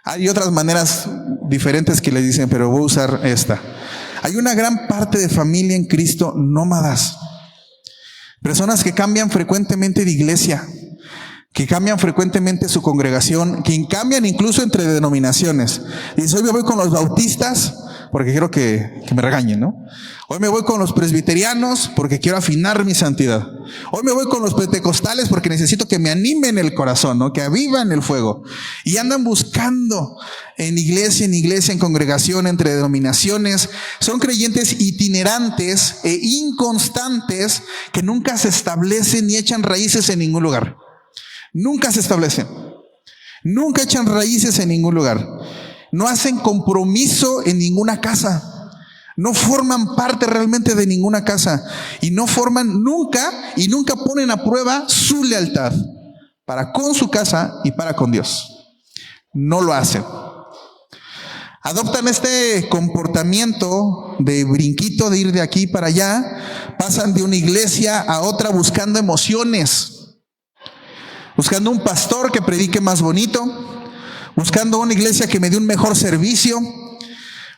Hay otras maneras diferentes que le dicen, pero voy a usar esta. Hay una gran parte de familia en Cristo nómadas. Personas que cambian frecuentemente de iglesia, que cambian frecuentemente su congregación, que cambian incluso entre denominaciones. Dicen, hoy me voy con los bautistas porque quiero que me regañen, ¿no? Hoy me voy con los presbiterianos porque quiero afinar mi santidad. Hoy me voy con los pentecostales porque necesito que me animen el corazón, ¿no?, que avivan el fuego. Y andan buscando en iglesia, en congregación, entre denominaciones. Son creyentes itinerantes e inconstantes que nunca se establecen ni echan raíces en ningún lugar. Nunca se establecen. Nunca echan raíces en ningún lugar. No hacen compromiso en ninguna casa. No forman parte realmente de ninguna casa. Y no forman nunca y nunca ponen a prueba su lealtad para con su casa y para con Dios. No lo hacen. Adoptan este comportamiento de brinquito, de ir de aquí para allá. Pasan de una iglesia a otra buscando emociones. Buscando un pastor que predique más bonito. Buscando una iglesia que me dé un mejor servicio.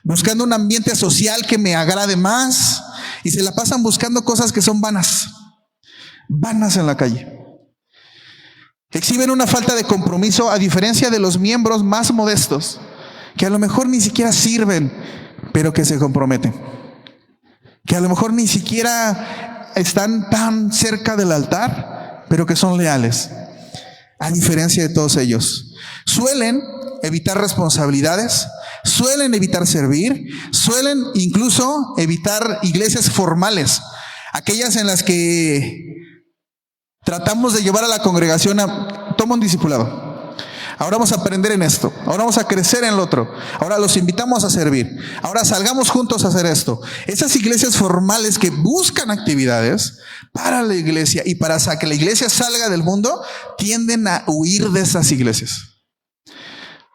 Buscando un ambiente social que me agrade más. y se la pasan buscando cosas que son vanas en la calle. Exhiben una falta de compromiso a diferencia de los miembros más modestos, que a lo mejor ni siquiera sirven, pero que se comprometen. Que a lo mejor ni siquiera están tan cerca del altar, pero que son leales. A diferencia de todos ellos. Suelen evitar responsabilidades, suelen evitar servir, suelen incluso evitar iglesias formales, aquellas en las que tratamos de llevar a la congregación a toma un discipulado. Ahora vamos a aprender en esto, ahora vamos a crecer en lo otro, ahora los invitamos a servir, ahora salgamos juntos a hacer esto. Esas iglesias formales que buscan actividades para la iglesia y para que la iglesia salga del mundo, tienden a huir de esas iglesias.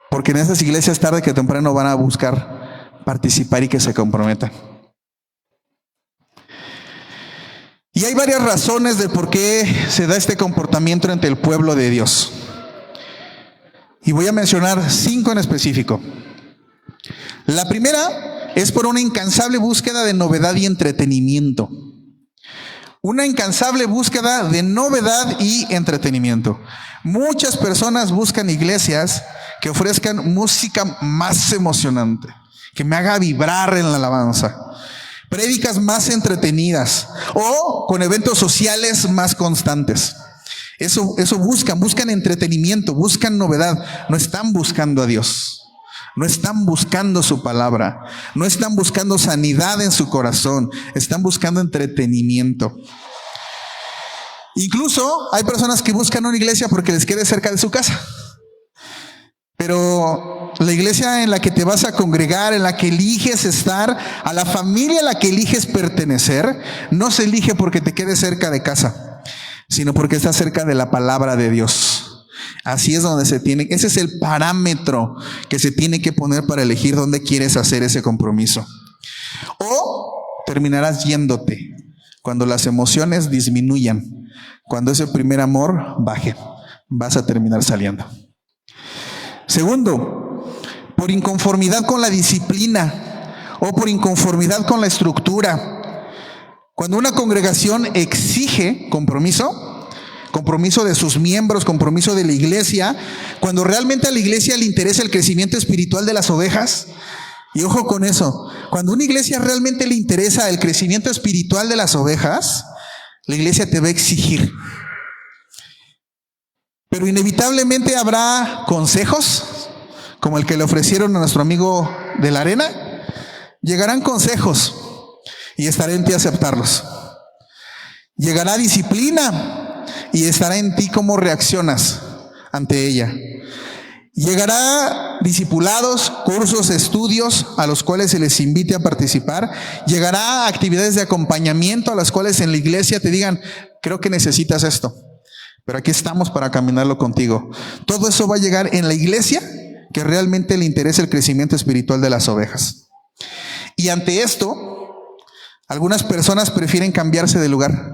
Porque en esas iglesias tarde que temprano van a buscar participar y que se comprometan. Y hay varias razones de por qué se da este comportamiento entre el pueblo de Dios. Y voy a mencionar 5 en específico. La primera es por una incansable búsqueda de novedad y entretenimiento. Una incansable búsqueda de novedad y entretenimiento. Muchas personas buscan iglesias que ofrezcan música más emocionante, que me haga vibrar en la alabanza. Prédicas más entretenidas o con eventos sociales más constantes. Eso buscan entretenimiento, buscan novedad. No están buscando a Dios. No están buscando su palabra. No están buscando sanidad en su corazón. Están buscando entretenimiento. Incluso hay personas que buscan una iglesia porque les quede cerca de su casa. Pero la iglesia en la que te vas a congregar, en la que eliges estar, a la familia a la que eliges pertenecer, no se elige porque te quede cerca de casa, sino porque está cerca de la palabra de Dios. Así es donde ese es el parámetro que se tiene que poner para elegir dónde quieres hacer ese compromiso. O terminarás yéndote cuando las emociones disminuyan, cuando ese primer amor baje, vas a terminar saliendo. Segundo, por inconformidad con la disciplina o por inconformidad con la estructura. Cuando una congregación exige compromiso de sus miembros, compromiso de la iglesia, cuando realmente a la iglesia le interesa el crecimiento espiritual de las ovejas, y ojo con eso, cuando a una iglesia realmente le interesa el crecimiento espiritual de las ovejas, la iglesia te va a exigir. Pero inevitablemente habrá consejos, como el que le ofrecieron a nuestro amigo de la arena. Llegarán consejos y estará en ti aceptarlos. Llegará disciplina y estará en ti cómo reaccionas ante ella. Llegará discipulados, cursos, estudios a los cuales se les invite a participar. Llegará actividades de acompañamiento a las cuales en la iglesia te digan, creo que necesitas esto, pero aquí estamos para caminarlo contigo. Todo eso va a llegar en la iglesia que realmente le interesa el crecimiento espiritual de las ovejas. Y ante esto, algunas personas prefieren cambiarse de lugar.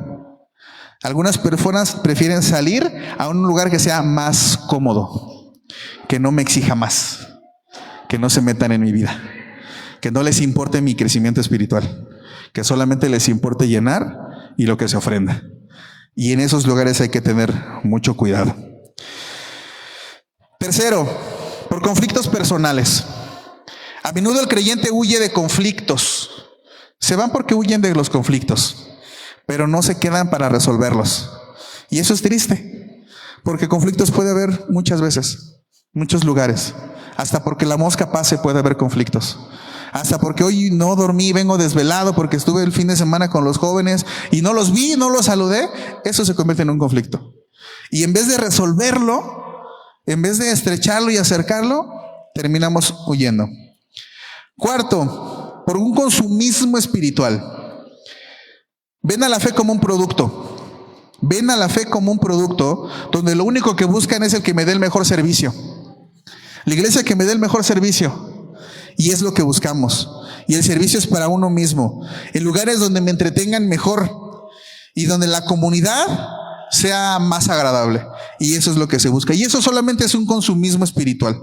Algunas personas prefieren salir a un lugar que sea más cómodo, que no me exija más, que no se metan en mi vida, que no les importe mi crecimiento espiritual, que solamente les importe llenar y lo que se ofrenda. Y en esos lugares hay que tener mucho cuidado. Tercero, por conflictos personales. A menudo el creyente huye de conflictos. Se van porque huyen de los conflictos, pero no se quedan para resolverlos. Y eso es triste, porque conflictos puede haber muchas veces, muchos lugares. Hasta porque la mosca pase puede haber conflictos. Hasta porque hoy no dormí, vengo desvelado porque estuve el fin de semana con los jóvenes y no los vi, no los saludé. Eso se convierte en un conflicto. Y en vez de resolverlo, en vez de estrecharlo y acercarlo, terminamos huyendo. Cuarto, por un consumismo espiritual. Ven a la fe como un producto. Ven a la fe como un producto donde lo único que buscan es el que me dé el mejor servicio. La iglesia que me dé el mejor servicio. Y es lo que buscamos. Y el servicio es para uno mismo. En lugares donde me entretengan mejor y donde la comunidad sea más agradable. Y eso es lo que se busca. Y eso solamente es un consumismo espiritual.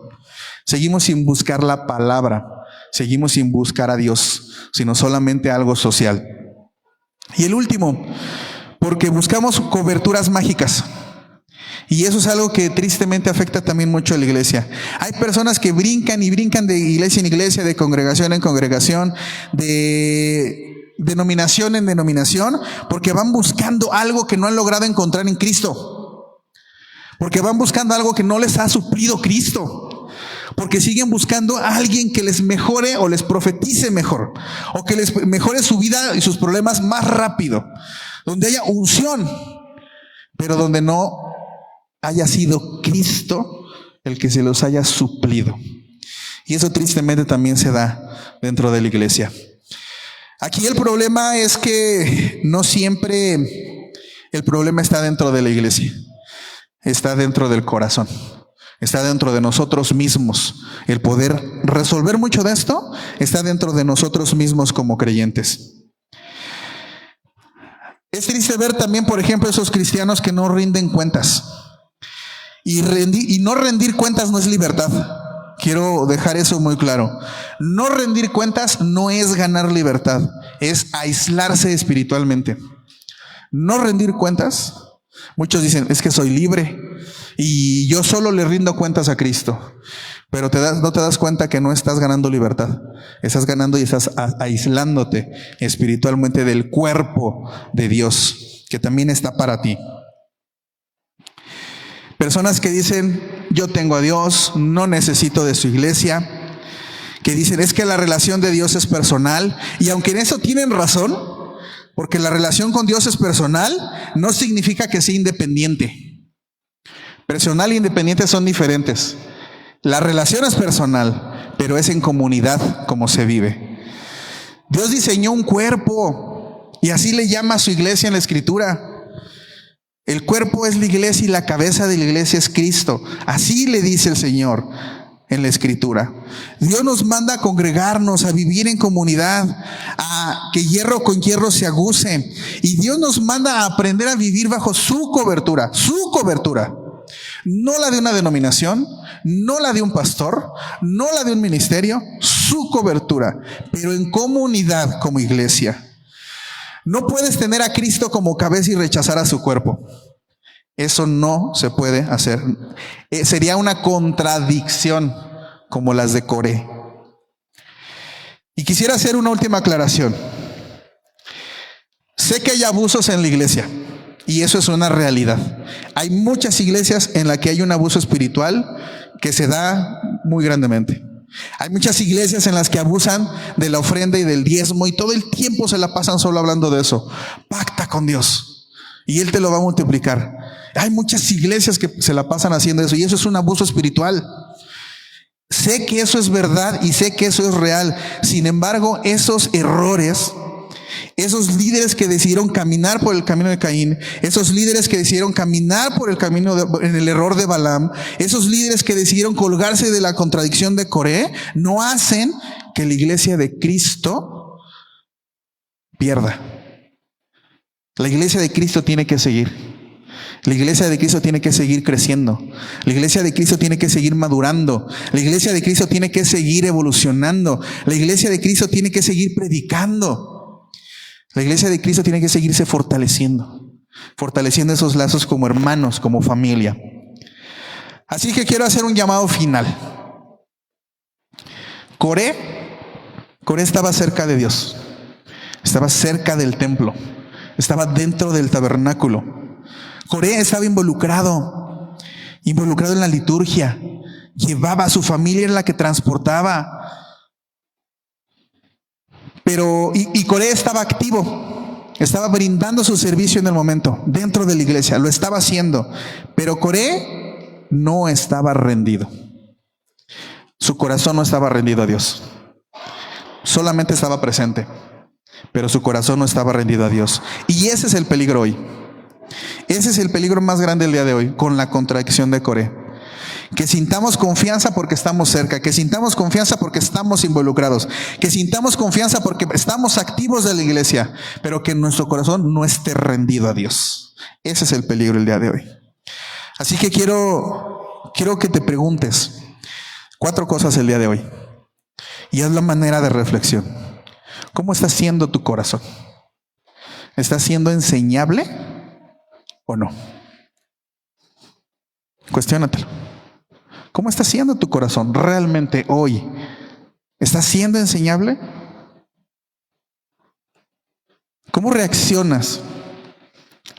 Seguimos sin buscar la palabra. Seguimos sin buscar a Dios, sino solamente algo social. Y el último, porque buscamos coberturas mágicas. Y eso es algo que tristemente afecta también mucho a la iglesia. Hay personas que brincan y brincan de iglesia en iglesia, de congregación en congregación, de denominación en denominación, porque van buscando algo que no han logrado encontrar en Cristo. Porque van buscando algo que no les ha suplido Cristo. Porque siguen buscando a alguien que les mejore o les profetice mejor. O que les mejore su vida y sus problemas más rápido. Donde haya unción, pero donde no haya sido Cristo el que se los haya suplido. Y eso tristemente también se da dentro de la iglesia. Aquí el problema es que no siempre el problema está dentro de la iglesia. Está dentro del corazón. Está dentro de nosotros mismos. El poder resolver mucho de esto está dentro de nosotros mismos como creyentes. Es triste ver también, por ejemplo, esos cristianos que no rinden cuentas. Y no rendir cuentas no es libertad. Quiero dejar eso muy claro. No rendir cuentas no es ganar libertad, es aislarse espiritualmente. No rendir cuentas, muchos dicen, es que soy libre y yo solo le rindo cuentas a Cristo. Pero no te das cuenta que no estás ganando libertad. Estás ganando y estás aislándote espiritualmente del cuerpo de Dios, que también está para ti. Personas que dicen, yo tengo a Dios, no necesito de su iglesia. Que dicen, es que la relación de Dios es personal. Y aunque en eso tienen razón, porque la relación con Dios es personal, no significa que sea independiente. Personal e independiente son diferentes. La relación es personal, pero es en comunidad como se vive. Dios diseñó un cuerpo y así le llama a su iglesia en la Escritura. El cuerpo es la iglesia y la cabeza de la iglesia es Cristo. Así le dice el Señor en la Escritura. Dios nos manda a congregarnos, a vivir en comunidad, a que hierro con hierro se aguce. Y Dios nos manda a aprender a vivir bajo su cobertura. Su cobertura. No la de una denominación, no la de un pastor, no la de un ministerio, su cobertura, pero en comunidad como iglesia. No puedes tener a Cristo como cabeza y rechazar a su cuerpo. Eso no se puede hacer. Sería una contradicción como las de Coré. Y quisiera hacer una última aclaración. Sé que hay abusos en la iglesia. Y eso es una realidad. Hay muchas iglesias en las que hay un abuso espiritual que se da muy grandemente. Hay muchas iglesias en las que abusan de la ofrenda y del diezmo y todo el tiempo se la pasan solo hablando de eso. Pacta con Dios y Él te lo va a multiplicar. Hay muchas iglesias que se la pasan haciendo eso y eso es un abuso espiritual. Sé que eso es verdad y sé que eso es real. Sin embargo, esos errores, esos líderes que decidieron caminar por el camino de Caín, esos líderes que decidieron caminar por el camino en el error de Balaam, esos líderes que decidieron colgarse de la contradicción de Coré, no hacen que la iglesia de Cristo pierda. La iglesia de Cristo tiene que seguir. La iglesia de Cristo tiene que seguir creciendo. La iglesia de Cristo tiene que seguir madurando. La iglesia de Cristo tiene que seguir evolucionando. La iglesia de Cristo tiene que seguir predicando. La iglesia de Cristo tiene que seguirse fortaleciendo esos lazos como hermanos, como familia. Así que quiero hacer un llamado final. Coré estaba cerca de Dios, estaba cerca del templo, estaba dentro del tabernáculo. Coré estaba involucrado en la liturgia, llevaba a su familia en la que transportaba. Pero, y Coré estaba activo, estaba brindando su servicio en el momento, dentro de la iglesia, lo estaba haciendo. Pero Coré no estaba rendido. Su corazón no estaba rendido a Dios. Solamente estaba presente, pero su corazón no estaba rendido a Dios. Y ese es el peligro hoy. Ese es el peligro más grande del día de hoy, con la contradicción de Coré. Que sintamos confianza porque estamos cerca, que sintamos confianza porque estamos involucrados, que sintamos confianza porque estamos activos de la iglesia, pero que nuestro corazón no esté rendido a Dios. Ese es el peligro el día de hoy. Así que quiero que te preguntes 4 cosas el día de hoy y haz la manera de reflexión. ¿Cómo está siendo tu corazón? ¿Está siendo enseñable o no? Cuestiónatelo. ¿Cómo está siendo tu corazón realmente hoy? ¿Está siendo enseñable? ¿Cómo reaccionas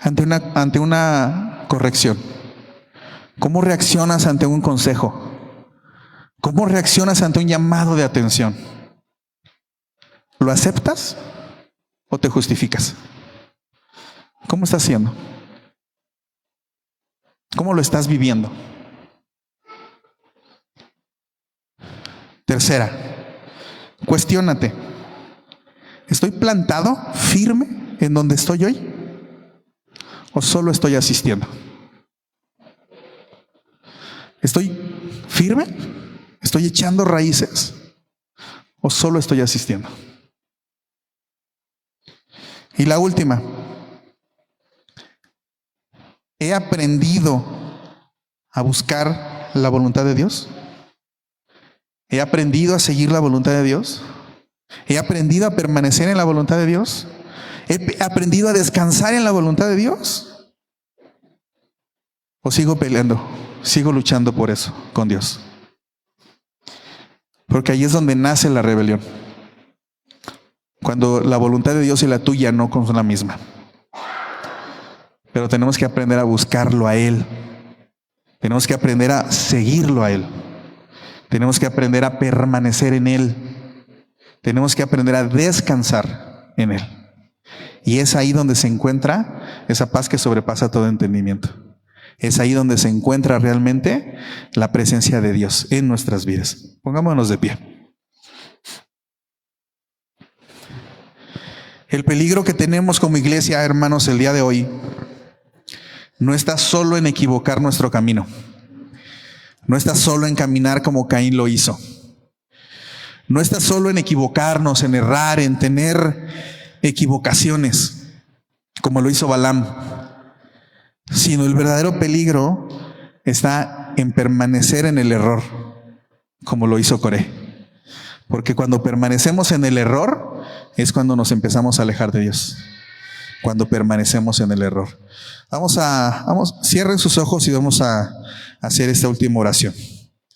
ante una corrección? ¿Cómo reaccionas ante un consejo? ¿Cómo reaccionas ante un llamado de atención? ¿Lo aceptas o te justificas? ¿Cómo estás haciendo? ¿Cómo lo estás viviendo? Tercera, cuestiónate. ¿Estoy plantado, firme en donde estoy hoy? ¿O solo estoy asistiendo? ¿Estoy firme? ¿Estoy echando raíces? ¿O solo estoy asistiendo? Y la última, ¿he aprendido a buscar la voluntad de Dios? ¿He aprendido a seguir la voluntad de Dios? ¿He aprendido a permanecer en la voluntad de Dios? ¿He aprendido a descansar en la voluntad de Dios? ¿O sigo peleando? Sigo luchando por eso con Dios. Porque ahí es donde nace la rebelión. Cuando la voluntad de Dios y la tuya no son la misma. Pero tenemos que aprender a buscarlo a Él. Tenemos que aprender a seguirlo a Él. Tenemos que aprender a permanecer en Él. Tenemos que aprender a descansar en Él. Y es ahí donde se encuentra esa paz que sobrepasa todo entendimiento. Es ahí donde se encuentra realmente la presencia de Dios en nuestras vidas. Pongámonos de pie. El peligro que tenemos como iglesia, hermanos, el día de hoy, no está solo en equivocar nuestro camino. No está solo en caminar como Caín lo hizo. No está solo en equivocarnos, en errar, en tener equivocaciones, como lo hizo Balaam. Sino el verdadero peligro está en permanecer en el error, como lo hizo Coré. Porque cuando permanecemos en el error, es cuando nos empezamos a alejar de Dios. Cuando permanecemos en el error. Cierren sus ojos y vamos a hacer esta última oración.